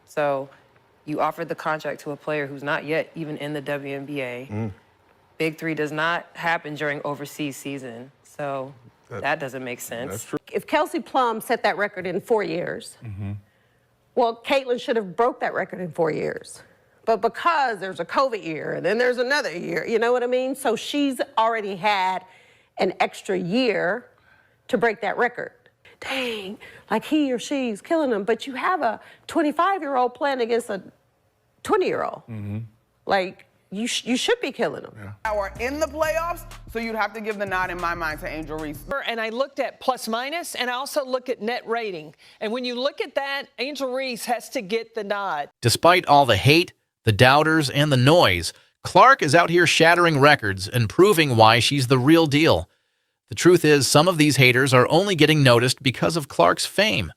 So you offered the contract to a player who's not yet even in the WNBA. Big three does not happen during overseas season. So that doesn't make sense. That's true. If Kelsey Plum set that record in 4 years, well, Caitlin should have broke that record in 4 years. But because there's a COVID year and then there's another year, you know what I mean? So she's already had an extra year to break that record. Dang, like he or she's killing them. But you have a 25-year-old playing against a 20-year-old. Like, you should be killing them. Are in the playoffs, so you'd have to give the nod in my mind to Angel Reese. And I looked at plus minus, and I also look at net rating. And when you look at that, Angel Reese has to get the nod. Despite all the hate, the doubters, and the noise, Clark is out here shattering records and proving why she's the real deal. The truth is, some of these haters are only getting noticed because of Clark's fame.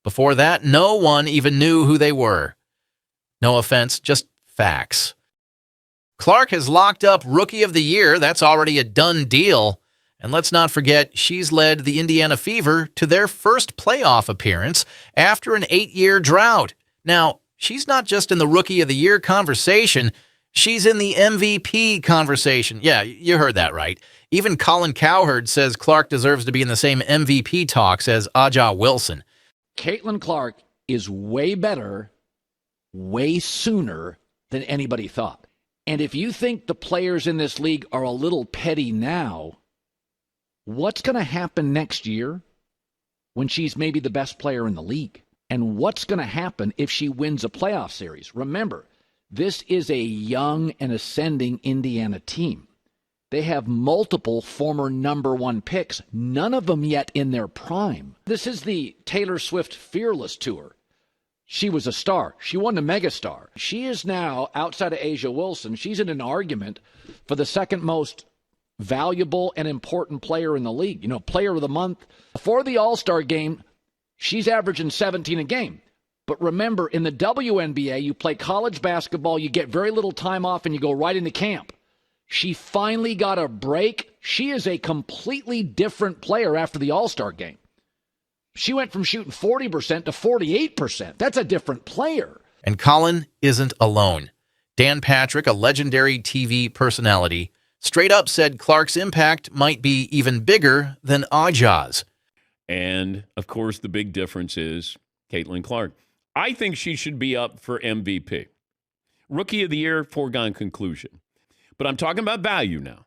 Before that, no one even knew who they were. No offense, just facts. Clark has locked up Rookie of the Year. That's already a done deal. And let's not forget, she's led the Indiana Fever to their first playoff appearance after an 8-year drought. Now, she's not just in the Rookie of the Year conversation. She's in the MVP conversation. Yeah, you heard that right. Even Colin Cowherd says Clark deserves to be in the same MVP talks as Aja Wilson. Caitlin Clark is way better, way sooner than anybody thought. And if you think the players in this league are a little petty now, what's going to happen next year when she's maybe the best player in the league? And what's going to happen if she wins a playoff series? Remember, this is a young and ascending Indiana team. They have multiple former number 1 picks, none of them yet in their prime. This is the Taylor Swift Fearless Tour. She was a star. She won the megastar. She is now, outside of Aja Wilson, she's in an argument for the second most valuable and important player in the league. You know, player of the month. Before the All-Star game, she's averaging 17 a game. But remember, in the WNBA, you play college basketball, you get very little time off, and you go right into camp. She finally got a break. She is a completely different player after the All-Star game. She went from shooting 40% to 48%. That's a different player. And Colin isn't alone. Dan Patrick, a legendary TV personality, straight up said Clark's impact might be even bigger than Aja's. And, of course, the big difference is Caitlin Clark. I think she should be up for MVP. Rookie of the Year, foregone conclusion. But I'm talking about value now.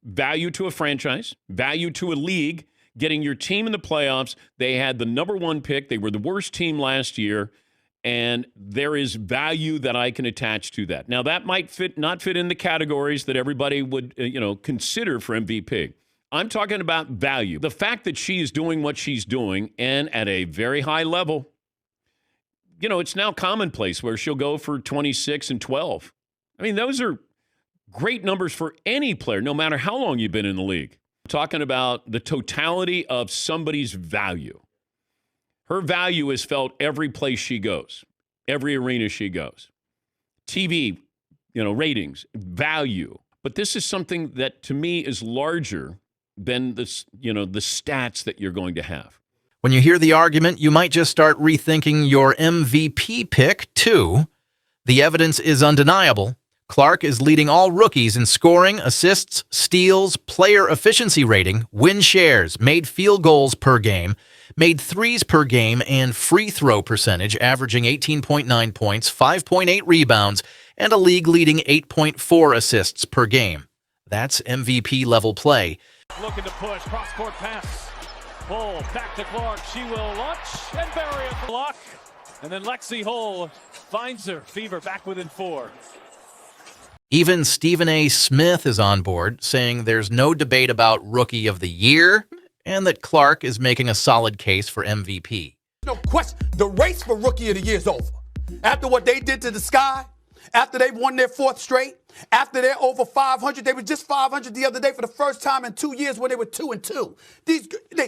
Value to a franchise, value to a league, getting your team in the playoffs. They had the number 1 pick. They were the worst team last year. And there is value that I can attach to that. Now, that might not fit in the categories that everybody would consider for MVP. I'm talking about value. The fact that she is doing what she's doing and at a very high level, it's now commonplace where she'll go for 26 and 12. I mean, those are great numbers for any player, no matter how long you've been in the league. Talking about the totality of somebody's value. Her value is felt every place she goes, every arena she goes. TV, ratings, value. But this is something that to me is larger than this, the stats that you're going to have. When you hear the argument, you might just start rethinking your MVP pick, too. The evidence is undeniable. Clark is leading all rookies in scoring, assists, steals, player efficiency rating, win shares, made field goals per game, made threes per game, and free throw percentage, averaging 18.9 points, 5.8 rebounds, and a league-leading 8.4 assists per game. That's MVP-level play. Looking to push, cross-court pass. Hull back to Clark. She will launch and bury it. Block. And then Lexi Hull finds her. Fever back within 4. Even Stephen A. Smith is on board, saying there's no debate about Rookie of the Year and that Clark is making a solid case for MVP. No question. The race for Rookie of the Year is over. After what they did to the Sky, after they've won their 4th straight, after they're over 500, they were just 500 the other day for the first time in 2 years when they were 2-2.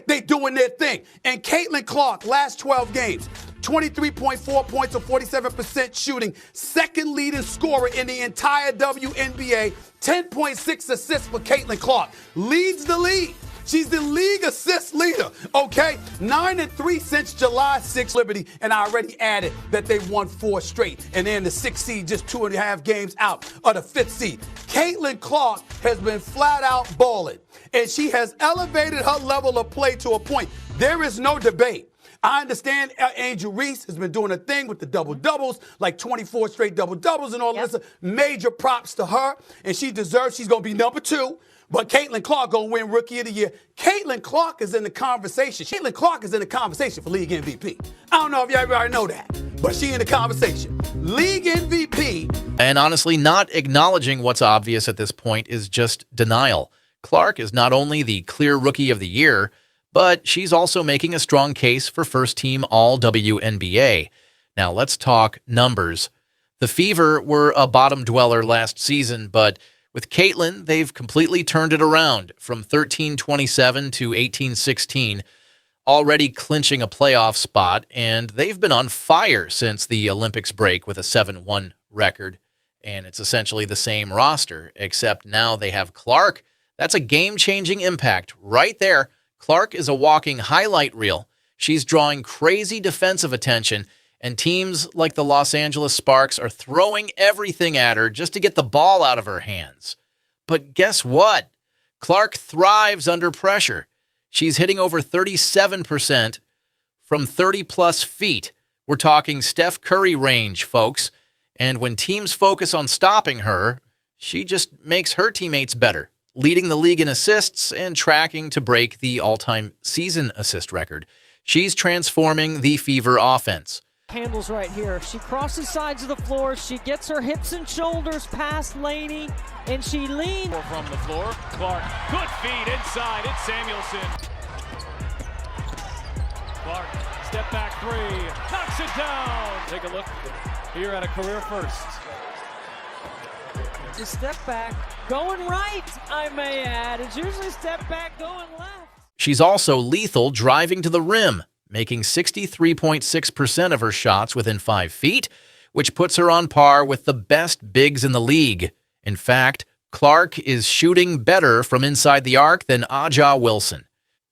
They doing their thing. And Caitlin Clark, last 12 games, 23.4 points or 47% shooting, second leading scorer in the entire WNBA, 10.6 assists for Caitlin Clark. Leads the league She's the league assist leader, okay? 9-3 since July 6th, Liberty, and I already added that they won 4 straight, and they're in the 6th seed, just 2.5 games out of the 5th seed. Caitlin Clark has been flat out balling, and she has elevated her level of play to a point. There is no debate. I understand Angel Reese has been doing a thing with the double-doubles, like 24 straight double-doubles and all of this. Major props to her, and she deserves, she's going to be number 2. But Caitlin Clark going to win Rookie of the Year. Caitlin Clark is in the conversation. Caitlin Clark is in the conversation for League MVP. I don't know if y'all already know that, but she in the conversation. League MVP. And honestly, not acknowledging what's obvious at this point is just denial. Clark is not only the clear Rookie of the Year, but she's also making a strong case for first-team All-WNBA. Now, let's talk numbers. The Fever were a bottom dweller last season, but with Caitlin, they've completely turned it around from 13-27 to 18-16, already clinching a playoff spot, and they've been on fire since the Olympics break with a 7-1 record, and it's essentially the same roster, except now they have Clark. That's a game-changing impact right there. Clark is a walking highlight reel. She's drawing crazy defensive attention, and teams like the Los Angeles Sparks are throwing everything at her just to get the ball out of her hands. But guess what? Clark thrives under pressure. She's hitting over 37% from 30-plus feet. We're talking Steph Curry range, folks. And when teams focus on stopping her, she just makes her teammates better, leading the league in assists and tracking to break the all-time season assist record. She's transforming the Fever offense. Handles right here. She crosses sides of the floor. She gets her hips and shoulders past Laney, and she leans. From the floor, Clark, good feed inside. It's Samuelson. Clark, step back 3, knocks it down. Take a look here at a career first. The step back, going right, I may add. It's usually step back, going left. She's also lethal driving to the rim, making 63.6% of her shots within 5 feet, which puts her on par with the best bigs in the league. In fact, Clark is shooting better from inside the arc than Aja Wilson.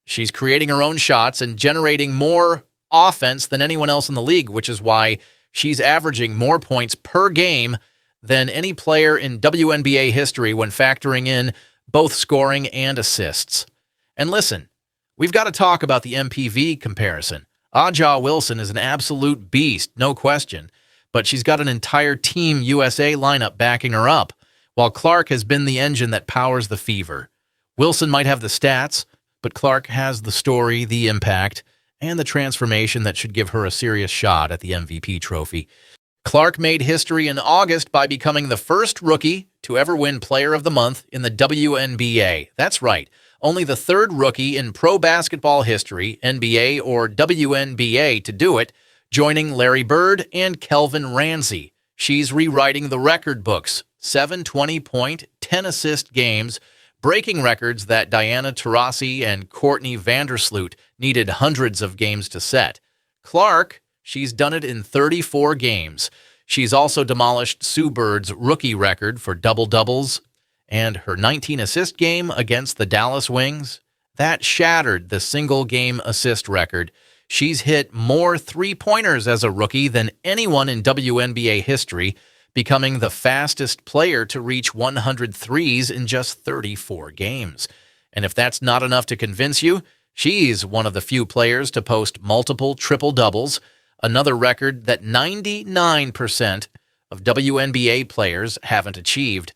She's creating her own shots and generating more offense than anyone else in the league, which is why she's averaging more points per game than any player in WNBA history when factoring in both scoring and assists. And listen, we've got to talk about the MPV comparison. Aja Wilson is an absolute beast, no question, but she's got an entire Team USA lineup backing her up, while Clark has been the engine that powers the Fever. Wilson might have the stats, but Clark has the story, the impact, and the transformation that should give her a serious shot at the MVP trophy. Clark made history in August by becoming the first rookie to ever win Player of the Month in the WNBA. That's right. Only the third rookie in pro basketball history, NBA or WNBA, to do it, joining Larry Bird and Kelvin Ramsey. She's rewriting the record books, 7 20-point, 10-assist games, breaking records that Diana Taurasi and Courtney Vandersloot needed hundreds of games to set. Clark, she's done it in 34 games. She's also demolished Sue Bird's rookie record for double-doubles, and her 19-assist game against the Dallas Wings, that shattered the single-game assist record. She's hit more three-pointers as a rookie than anyone in WNBA history, becoming the fastest player to reach 100 threes in just 34 games. And if that's not enough to convince you, she's one of the few players to post multiple triple-doubles, another record that 99% of WNBA players haven't achieved.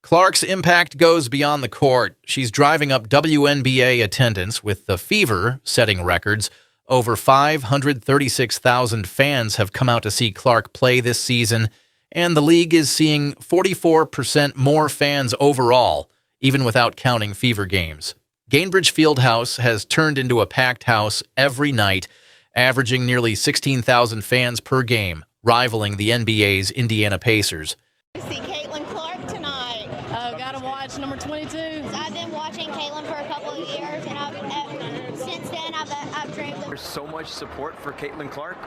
Clark's impact goes beyond the court. She's driving up WNBA attendance with the Fever setting records. Over 536,000 fans have come out to see Clark play this season, and the league is seeing 44% more fans overall, even without counting Fever games. Gainbridge Fieldhouse has turned into a packed house every night, averaging nearly 16,000 fans per game, rivaling the NBA's Indiana Pacers. See Caitlin Clark tonight. Oh, gotta watch number 22. I've been watching Caitlin for a couple of years, and since then I've dreamed of. There's so much support for Caitlin Clark.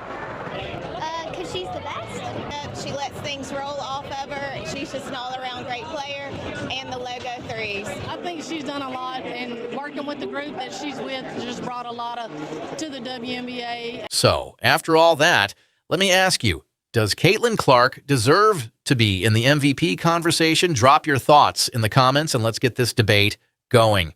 Because she's the best. She lets things roll off of her. She's just an all-around great player, and the Lego threes. I think she's done a lot, and working with the group that she's with just brought a lot to the WNBA. So, after all that, let me ask you, does Caitlin Clark deserve to be in the MVP conversation? Drop your thoughts in the comments and let's get this debate going.